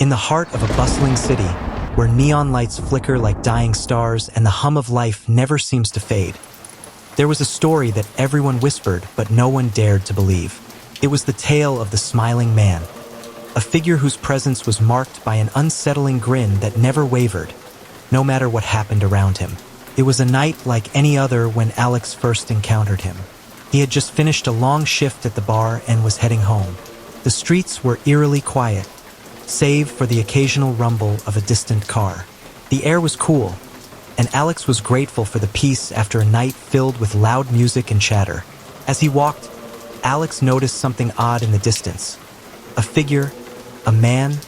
In the heart of a bustling city, where neon lights flicker like dying stars and the hum of life never seems to fade, there was a story that everyone whispered but no one dared to believe. It was the tale of the smiling man, a figure whose presence was marked by an unsettling grin that never wavered, no matter what happened around him. It was a night like any other when Alex first encountered him. He had just finished a long shift at the bar and was heading home. The streets were eerily quiet, save for the occasional rumble of a distant car. The air was cool, and Alex was grateful for the peace after a night filled with loud music and chatter. As he walked, Alex noticed something odd in the distance. A figure, a man,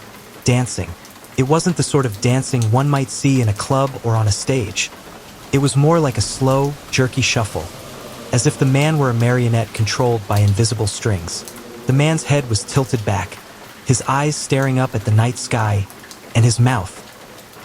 dancing. It wasn't the sort of dancing one might see in a club or on a stage. It was more like a slow, jerky shuffle, as if the man were a marionette controlled by invisible strings. The man's head was tilted back, his eyes staring up at the night sky, and his mouth.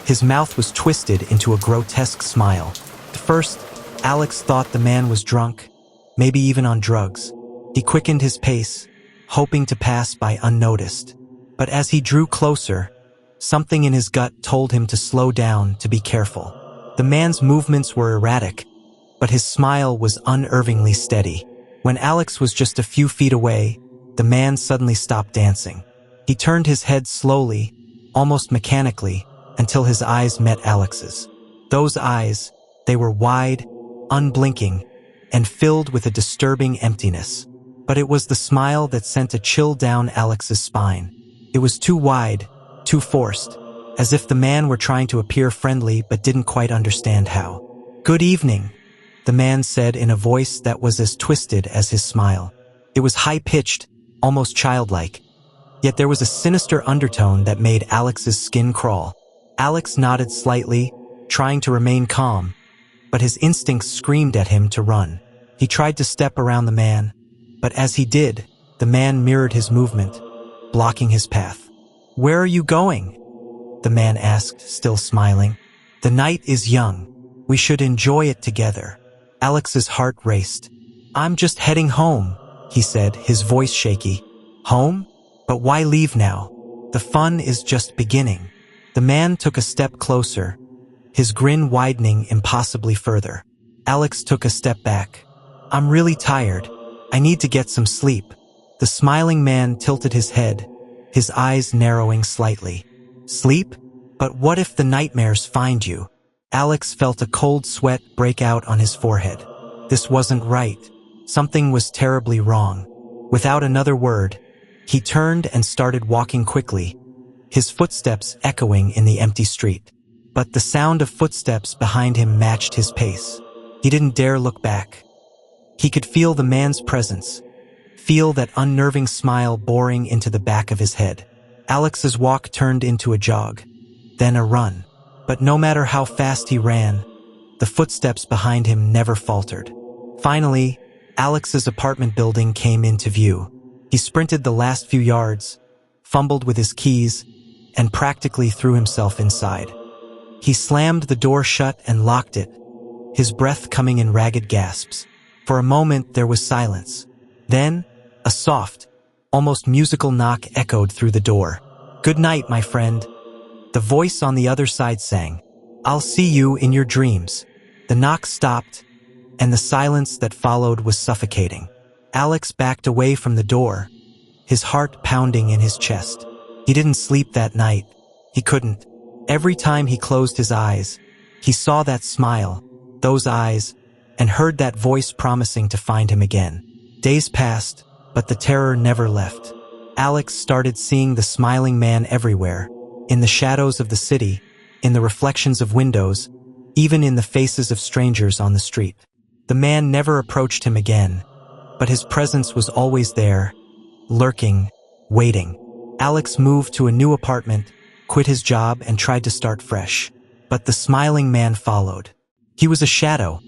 His mouth was twisted into a grotesque smile. At first, Alex thought the man was drunk, maybe even on drugs. He quickened his pace, hoping to pass by unnoticed. But as he drew closer, something in his gut told him to slow down, to be careful. The man's movements were erratic, but his smile was unervingly steady. When Alex was just a few feet away, the man suddenly stopped dancing. He turned his head slowly, almost mechanically, until his eyes met Alex's. Those eyes, they were wide, unblinking, and filled with a disturbing emptiness. But it was the smile that sent a chill down Alex's spine. It was too wide, too forced, as if the man were trying to appear friendly but didn't quite understand how. "Good evening," the man said in a voice that was as twisted as his smile. It was high-pitched, almost childlike, yet there was a sinister undertone that made Alex's skin crawl. Alex nodded slightly, trying to remain calm, but his instincts screamed at him to run. He tried to step around the man, but as he did, the man mirrored his movement, blocking his path. "Where are you going?" the man asked, still smiling. "The night is young. We should enjoy it together." Alex's heart raced. "I'm just heading home," he said, his voice shaky. "Home? But why leave now? The fun is just beginning." The man took a step closer, his grin widening impossibly further. Alex took a step back. "I'm really tired. I need to get some sleep." The smiling man tilted his head, his eyes narrowing slightly. "Sleep? But what if the nightmares find you?" Alex felt a cold sweat break out on his forehead. This wasn't right. Something was terribly wrong. Without another word, he turned and started walking quickly, his footsteps echoing in the empty street. But the sound of footsteps behind him matched his pace. He didn't dare look back. He could feel the man's presence, feel that unnerving smile boring into the back of his head. Alex's walk turned into a jog, then a run. But no matter how fast he ran, the footsteps behind him never faltered. Finally, Alex's apartment building came into view. He sprinted the last few yards, fumbled with his keys, and practically threw himself inside. He slammed the door shut and locked it, his breath coming in ragged gasps. For a moment there was silence. Then, a soft, almost musical knock echoed through the door. "Good night, my friend," the voice on the other side sang. "I'll see you in your dreams." The knock stopped, and the silence that followed was suffocating. Alex backed away from the door, his heart pounding in his chest. He didn't sleep that night. He couldn't. Every time he closed his eyes, he saw that smile, those eyes, and heard that voice promising to find him again. Days passed, but the terror never left. Alex started seeing the smiling man everywhere, in the shadows of the city, in the reflections of windows, even in the faces of strangers on the street. The man never approached him again, but his presence was always there, lurking, waiting. Alex moved to a new apartment, quit his job, and tried to start fresh. But the smiling man followed. He was a shadow,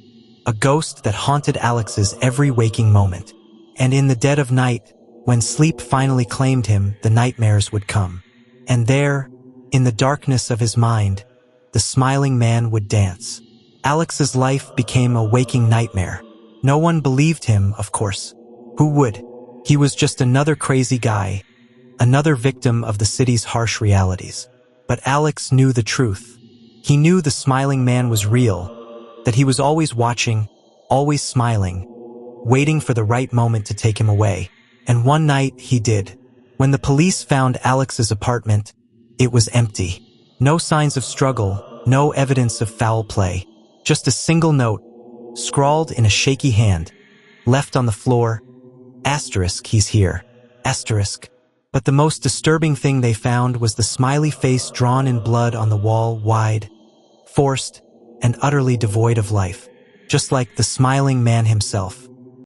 a ghost that haunted Alex's every waking moment. And in the dead of night, when sleep finally claimed him, the nightmares would come. And there, in the darkness of his mind, the smiling man would dance. Alex's life became a waking nightmare. No one believed him, of course. Who would? He was just another crazy guy, another victim of the city's harsh realities. But Alex knew the truth. He knew the smiling man was real, that he was always watching, always smiling, waiting for the right moment to take him away. And one night he did. When the police found Alex's apartment, it was empty. No signs of struggle, no evidence of foul play. Just a single note, scrawled in a shaky hand, left on the floor, asterisk, he's here, asterisk. But the most disturbing thing they found was the smiley face drawn in blood on the wall, wide, forced, and utterly devoid of life, just like the smiling man himself.